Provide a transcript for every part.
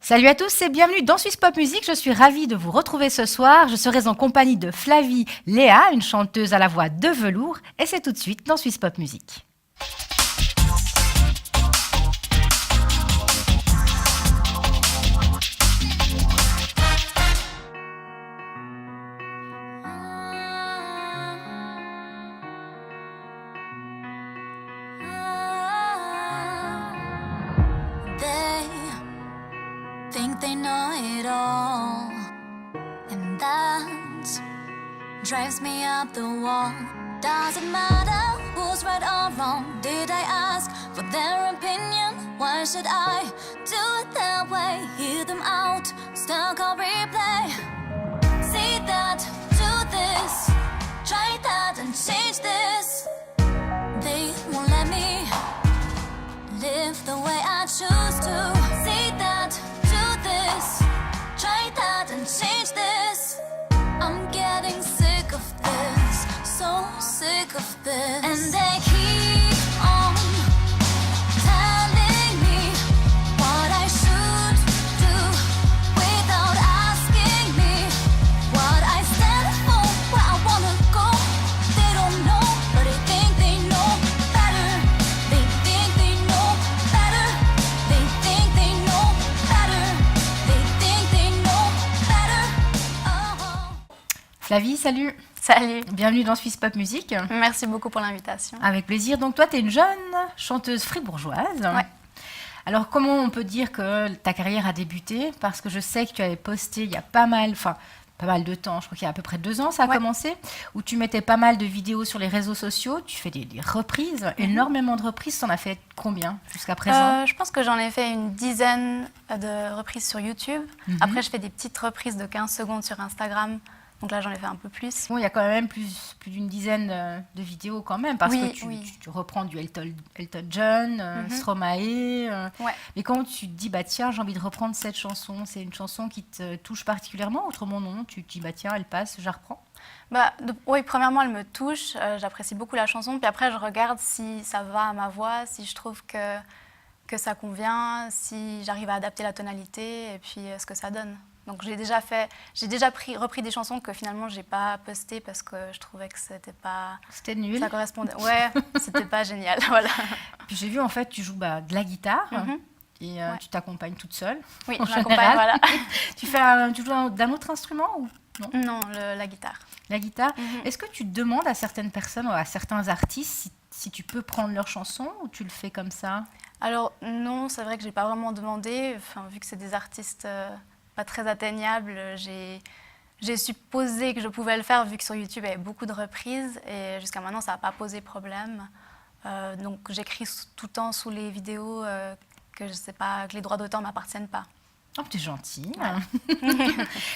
Salut à tous et bienvenue dans Swiss Pop Music. Je suis ravie de vous retrouver ce soir. Je serai en compagnie de Flavie Léa, une chanteuse à la voix de velours. Et c'est tout de suite dans Swiss Pop Music. Think they know it all, and that drives me up the wall. Doesn't matter who's right or wrong. Did I ask for their opinion? Why should I do it their way? Hear them out, stuck on replay. See that, do this, try that and change this. They won't let me live the way I choose to. See that, this, try that and change this. I'm getting sick of this, so sick of this. And they keep on telling me what I should do without asking me what I stand for, where I wanna go. They don't know, but they think they know better. They think they know better. They think they know better. Flavie, salut. Salut. Bienvenue dans Swiss Pop Music. Merci beaucoup pour l'invitation. Avec plaisir. Donc toi, tu es une jeune chanteuse fribourgeoise. Ouais. Alors comment on peut dire que ta carrière a débuté? Parce que je sais que tu avais posté il y a pas mal de temps, je crois qu'il y a à peu près 2 ans ça a commencé, où tu mettais pas mal de vidéos sur les réseaux sociaux, tu fais des reprises, énormément de reprises. Tu en as fait combien jusqu'à présent? Je pense que j'en ai fait une dizaine de reprises sur YouTube. Après, je fais des petites reprises de 15 secondes sur Instagram. Donc là, j'en ai fait un peu plus. Bon, il y a quand même plus d'une dizaine de vidéos quand même, parce que tu reprends du Elton John, Stromae. Ouais. Mais quand tu te dis, bah tiens, j'ai envie de reprendre cette chanson, c'est une chanson qui te touche particulièrement, autrement non, tu te dis, bah tiens, elle passe, je la reprends? Oui, premièrement, elle me touche, j'apprécie beaucoup la chanson, puis après, je regarde si ça va à ma voix, si je trouve que ça convient, si j'arrive à adapter la tonalité, et puis ce que ça donne. Donc j'ai déjà repris des chansons que finalement j'ai pas postées parce que je trouvais que c'était nul. Ça correspondait. Ouais, c'était pas génial, voilà. Puis j'ai vu en fait tu joues de la guitare et tu t'accompagnes toute seule. Oui, en je m'accompagne, voilà. Tu joues d'un autre instrument ou non? Non, la guitare. La guitare. Est-ce que tu demandes à certaines personnes ou à certains artistes si tu peux prendre leurs chansons ou tu le fais comme ça? Alors non, c'est vrai que j'ai pas vraiment demandé. Enfin, vu que c'est des artistes pas très atteignable, j'ai supposé que je pouvais le faire vu que sur YouTube il y avait beaucoup de reprises et jusqu'à maintenant ça n'a pas posé problème. Donc j'écris tout le temps sous les vidéos que je sais pas, que les droits d'auteur ne m'appartiennent pas. Oh, t'es gentille. Ouais.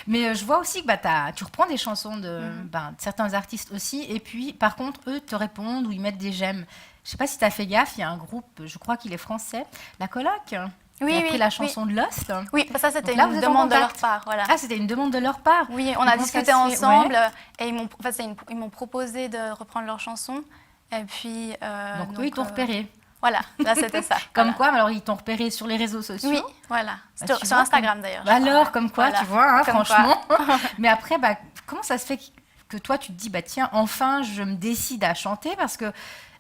Mais je vois aussi que tu reprends des chansons de certains artistes aussi et puis par contre eux te répondent ou ils mettent des j'aime. Je sais pas si tu as fait gaffe, il y a un groupe, je crois qu'il est français, La Coloc. Oui, après la chanson de Lost. Oui, ça c'était une demande de leur part. Voilà. Ah, c'était une demande de leur part. Oui, on a discuté ensemble et ils m'ont proposé de reprendre leur chanson. Et puis, donc eux, ils t'ont repéré. Voilà, là c'était ça. Comme quoi, alors ils t'ont repéré sur les réseaux sociaux. Oui, voilà. Sur Instagram d'ailleurs. Alors, comme quoi, tu vois, franchement. Quoi. Mais après, comment ça se fait que toi, tu te dis, tiens, enfin, je me décide à chanter parce que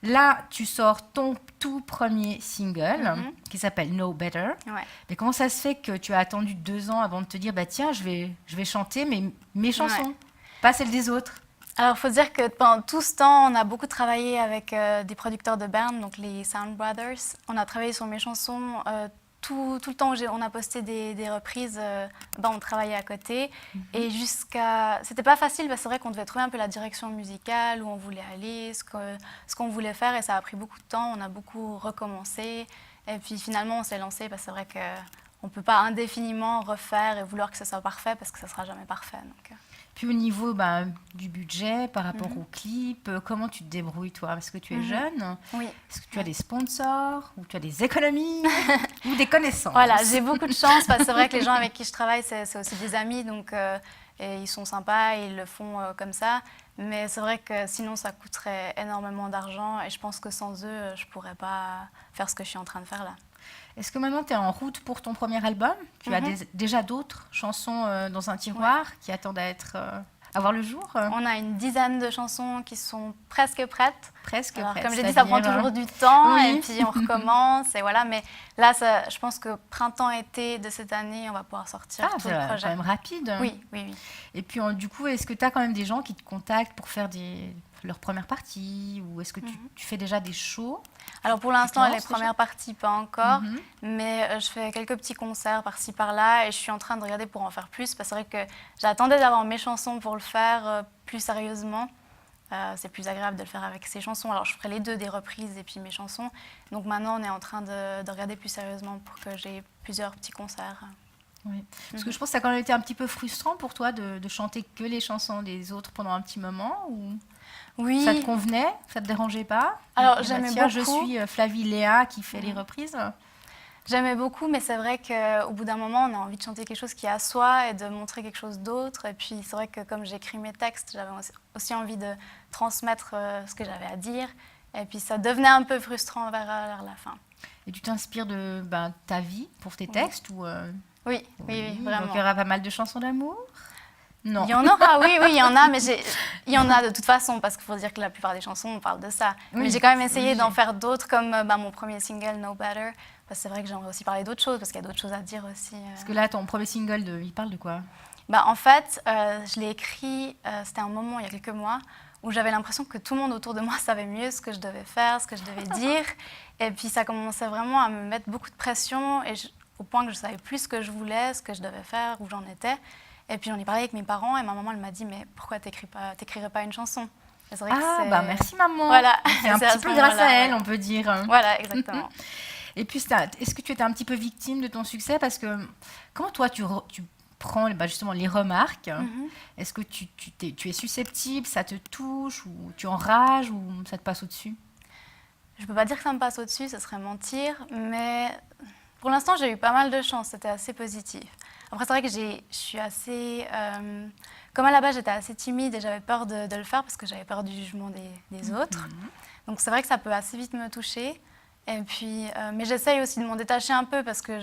là, tu sors ton tout premier single qui s'appelle No Better. Ouais. Mais comment ça se fait que tu as attendu 2 ans avant de te dire, tiens, je vais chanter mes chansons, pas celles des autres? Alors, il faut dire que pendant tout ce temps, on a beaucoup travaillé avec des producteurs de Bern, donc les Sound Brothers. On a travaillé sur mes chansons. Tout le temps où on a posté des reprises, on travaillait à côté. Et c'était pas facile, parce que c'est vrai qu'on devait trouver un peu la direction musicale, où on voulait aller, ce qu'on voulait faire. Et ça a pris beaucoup de temps, on a beaucoup recommencé. Et puis finalement, on s'est lancé, parce que c'est vrai qu'on ne peut pas indéfiniment refaire et vouloir que ce soit parfait, parce que ça ne sera jamais parfait. Donc. Puis au niveau du budget, par rapport au clip, comment tu te débrouilles, toi? Parce que tu es jeune. Oui. Est-ce que tu as des sponsors? Ou tu as des économies? Ou des connaissances? Voilà, j'ai beaucoup de chance, parce que c'est vrai que les gens avec qui je travaille, c'est aussi des amis, donc et ils sont sympas, et ils le font comme ça. Mais c'est vrai que sinon, ça coûterait énormément d'argent, et je pense que sans eux, je ne pourrais pas faire ce que je suis en train de faire là. Est-ce que maintenant tu es en route pour ton premier album? Tu as déjà d'autres chansons dans un tiroir qui attendent à voir le jour? On a une dizaine de chansons qui sont presque prêtes. Presque Alors, prêtes. comme j'ai dit, ça prend toujours du temps Oui. et puis on recommence. Et voilà. Mais là, je pense que printemps-été de cette année, on va pouvoir sortir tout le c'est projet. quand même rapide. Oui, oui, oui. Et puis du coup, est-ce que tu as quand même des gens qui te contactent pour faire leur première partie? Ou est-ce que tu fais déjà des shows? Alors pour l'instant, Tu les lances premières parties, pas encore. Mais je fais quelques petits concerts par-ci, par-là. Et je suis en train de regarder pour en faire plus. Parce que c'est vrai que j'attendais d'avoir mes chansons pour le faire plus sérieusement. C'est plus agréable de le faire avec ses chansons. Alors je ferai les deux, des reprises et puis mes chansons. Donc maintenant, on est en train de regarder plus sérieusement pour que j'ai plusieurs petits concerts. Oui. Parce que je pense que ça a quand même été un petit peu frustrant pour toi de chanter que les chansons des autres pendant un petit moment, ou Oui. ça te convenait? Ça te dérangeait pas? Alors, Bah, j'aimais tiens, beaucoup. Je suis Flavie Léa qui fait les reprises. J'aimais beaucoup, mais c'est vrai qu'au bout d'un moment, on a envie de chanter quelque chose qui est à soi et de montrer quelque chose d'autre. Et puis, c'est vrai que comme j'écris mes textes, j'avais aussi envie de transmettre ce que j'avais à dire. Et puis, ça devenait un peu frustrant vers la fin. Et tu t'inspires de ta vie pour tes textes ou Oui, vraiment. Donc, il y aura pas mal de chansons d'amour? Non. Il y en aura, oui, il y en a, mais il y en a de toute façon, parce qu'il faut dire que la plupart des chansons, on parle de ça. Oui, mais j'ai quand même essayé d'en faire d'autres, comme mon premier single, No Better. Parce que c'est vrai que j'aimerais aussi parler d'autres choses, parce qu'il y a d'autres choses à dire aussi. Parce que là, ton premier single, il parle de quoi? En fait, je l'ai écrit, c'était un moment, il y a quelques mois, où j'avais l'impression que tout le monde autour de moi savait mieux ce que je devais faire, ce que je devais dire. Et puis ça commençait vraiment à me mettre beaucoup de pression, au point que je ne savais plus ce que je voulais, ce que je devais faire, où j'en étais. Et puis j'en ai parlé avec mes parents, et ma maman elle m'a dit « Mais pourquoi t'écrirais pas une chanson ?» Et c'est vrai que merci maman. Voilà. C'est un petit peu grâce à elle, on peut dire. Voilà, exactement. Et puis, est-ce que tu étais un petit peu victime de ton succès? Parce que comment toi, tu prends justement les remarques? Est-ce que tu es susceptible, ça te touche, ou tu enrages, ou ça te passe au-dessus? Je ne peux pas dire que ça me passe au-dessus, ce serait mentir, mais pour l'instant, j'ai eu pas mal de chance, c'était assez positif. Après, c'est vrai que je suis assez... comme à la base, j'étais assez timide et j'avais peur de le faire parce que j'avais peur du jugement des autres. Donc, c'est vrai que ça peut assez vite me toucher. Et puis, mais j'essaye aussi de m'en détacher un peu parce que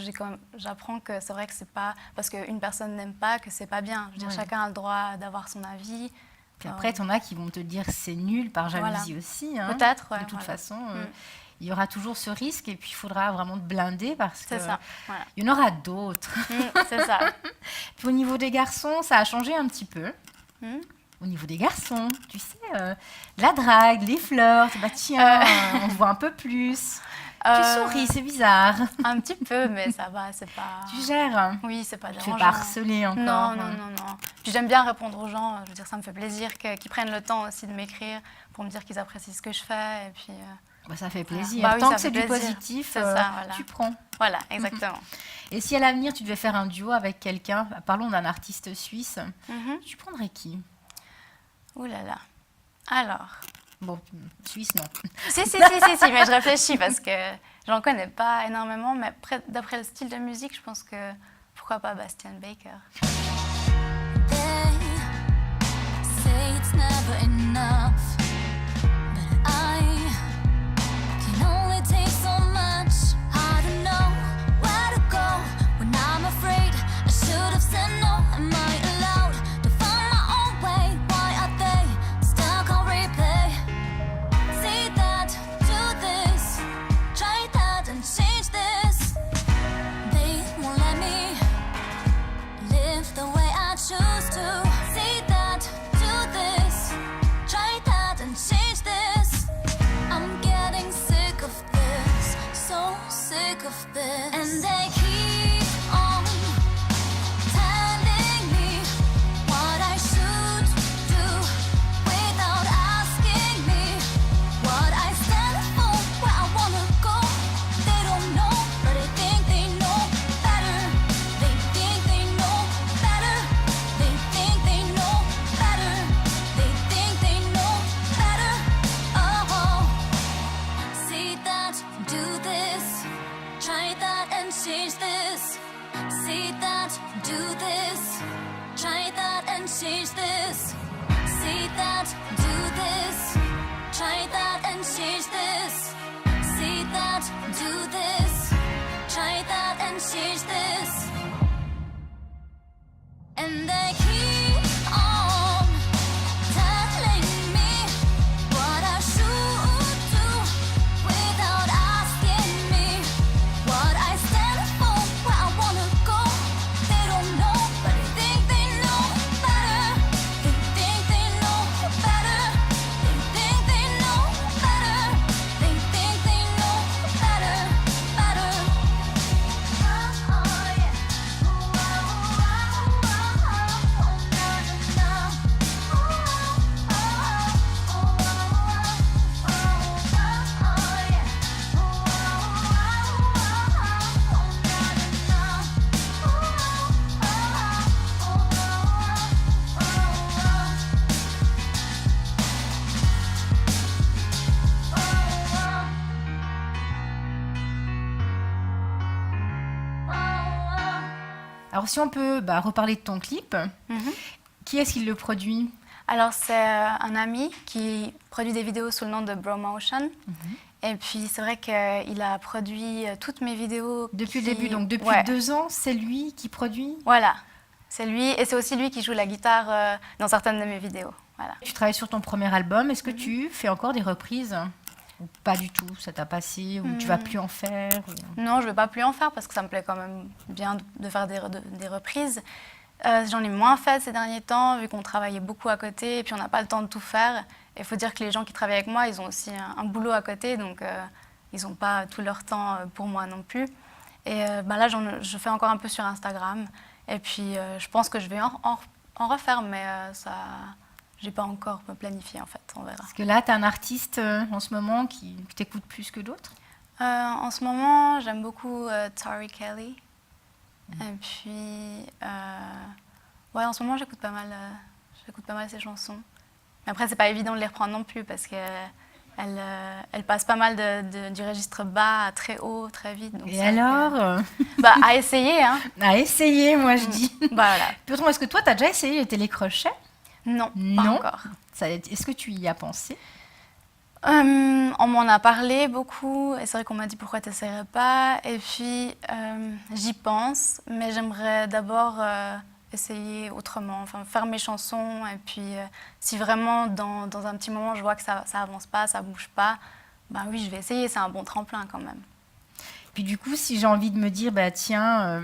j'apprends que c'est vrai que c'est pas parce qu'une personne n'aime pas que c'est pas bien. Je veux dire, chacun a le droit d'avoir son avis. Puis après, t'en as qui vont te dire c'est nul par jalousie aussi. Hein. Peut-être, de toute façon, il y aura toujours ce risque et puis il faudra vraiment te blinder parce que ça, voilà. Il y en aura d'autres. C'est ça. Puis au niveau des garçons, ça a changé un petit peu. Au niveau des garçons, tu sais, la drague, les fleurs, tiens, on te voit un peu plus. Tu souris, c'est bizarre. Un petit peu, mais ça va, c'est pas... Tu gères? Oui, c'est pas dérangeant. Tu fais pas harceler encore? Non. Puis j'aime bien répondre aux gens. Je veux dire, ça me fait plaisir qu'ils prennent le temps aussi de m'écrire pour me dire qu'ils apprécient ce que je fais. Et puis, ça fait plaisir. Voilà. Tant que c'est du positif, tu prends. Voilà, exactement. Et si à l'avenir, tu devais faire un duo avec quelqu'un, parlons d'un artiste suisse, tu prendrais qui? Ouh là là. Alors... Bon, suisse, non. Si, mais je réfléchis parce que j'en connais pas énormément, mais d'après le style de musique, je pense que pourquoi pas Bastian Baker. They say it's never enough, but I can only take so much. I don't know where to go when I'm afraid. I should have said no. Am I allowed to find my own way? Why are they stuck on replay? Say that, do this, try that and change this. They won't let me live the way I choose to. Say that, do this, try that and change this. I'm getting sick of this, so sick of this. And they keep on telling me what I should do without asking me what I stand for, where I wanna go. They don't know, but they think they know better. They think they know better. They think they know better. They think they know better. Oh, see that, do this, try that and change this. See that, do this, try that and change this. See that, do this, try that and change this. See that, do this, try And they keep on telling me what I should do without asking me what I stand for, where I wanna go. They don't know, but they think they know better. They think they know better. They think they know better. They think they know better, better. Oh yeah. Alors si on peut reparler de ton clip, qui est-ce qui le produit? Alors, c'est un ami qui produit des vidéos sous le nom de Bromotion. Et puis, c'est vrai qu'il a produit toutes mes vidéos. Depuis le début, donc depuis Ouais. 2 ans, c'est lui qui produit? Voilà, c'est lui. Et c'est aussi lui qui joue la guitare dans certaines de mes vidéos. Voilà. Tu travailles sur ton premier album, est-ce que tu fais encore des reprises? Ou pas du tout, ça t'a passé, ou tu vas plus en faire Non, je ne vais pas plus en faire parce que ça me plaît quand même bien de faire des reprises. J'en ai moins fait ces derniers temps, vu qu'on travaillait beaucoup à côté et puis on n'a pas le temps de tout faire. Il faut dire que les gens qui travaillent avec moi, ils ont aussi un boulot à côté, donc ils n'ont pas tout leur temps pour moi non plus. Et là, je fais encore un peu sur Instagram. Et puis, je pense que je vais en refaire, mais ça, j'ai pas encore planifié en fait, on verra. Parce que là, tu as un artiste en ce moment qui t'écoute plus que d'autres? En ce moment, j'aime beaucoup Tori Kelly. Et puis, ouais, en ce moment, j'écoute pas mal ses chansons. Mais après, c'est pas évident de les reprendre non plus parce qu'elle passe pas mal du registre bas à très haut, très vite. Donc Et alors à essayer, hein. À essayer, moi je dis. Voilà. Peut-être, est-ce que toi, tu as déjà essayé les télécrochets? Non, pas Non. encore. Est-ce que tu y as pensé? On m'en a parlé beaucoup et c'est vrai qu'on m'a dit pourquoi tu n'essaierais pas. Et puis j'y pense, mais j'aimerais d'abord essayer autrement, enfin faire mes chansons. Et puis si vraiment dans un petit moment je vois que ça avance pas, ça bouge pas, oui, je vais essayer. C'est un bon tremplin quand même. Puis du coup, si j'ai envie de me dire, tiens,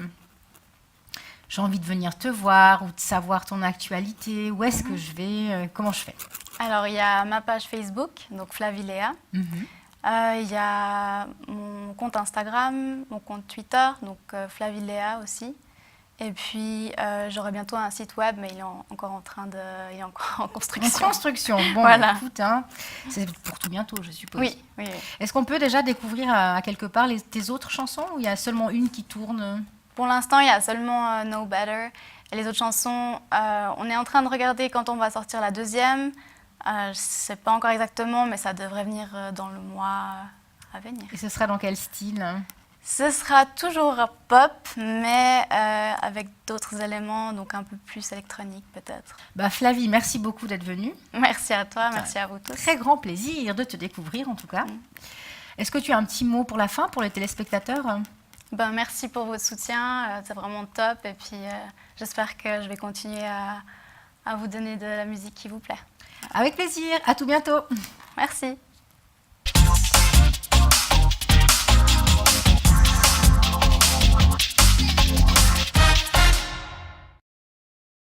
j'ai envie de venir te voir ou de savoir ton actualité, où est-ce que je vais, comment je fais? Alors, il y a ma page Facebook, donc Flavilea. Il y a mon compte Instagram, mon compte Twitter, donc Flavilea aussi. Et puis, j'aurai bientôt un site web, mais il est encore en construction. En construction, bon, Voilà. Écoute, c'est pour tout bientôt, je suppose. Oui, oui. Est-ce qu'on peut déjà découvrir à quelque part tes autres chansons ou il y a seulement une qui tourne? Pour l'instant, il y a seulement No Better. Et les autres chansons, on est en train de regarder quand on va sortir la deuxième. Je ne sais pas encore exactement, mais ça devrait venir dans le mois à venir. Et ce sera dans quel style? Ce sera toujours pop, mais avec d'autres éléments, donc un peu plus électronique peut-être. Flavie, merci beaucoup d'être venue. Merci à toi, merci à vous tous. Très grand plaisir de te découvrir en tout cas. Est-ce que tu as un petit mot pour la fin, pour les téléspectateurs? Merci pour votre soutien, c'est vraiment top. Et puis j'espère que je vais continuer à vous donner de la musique qui vous plaît. Avec plaisir, à tout bientôt. Merci.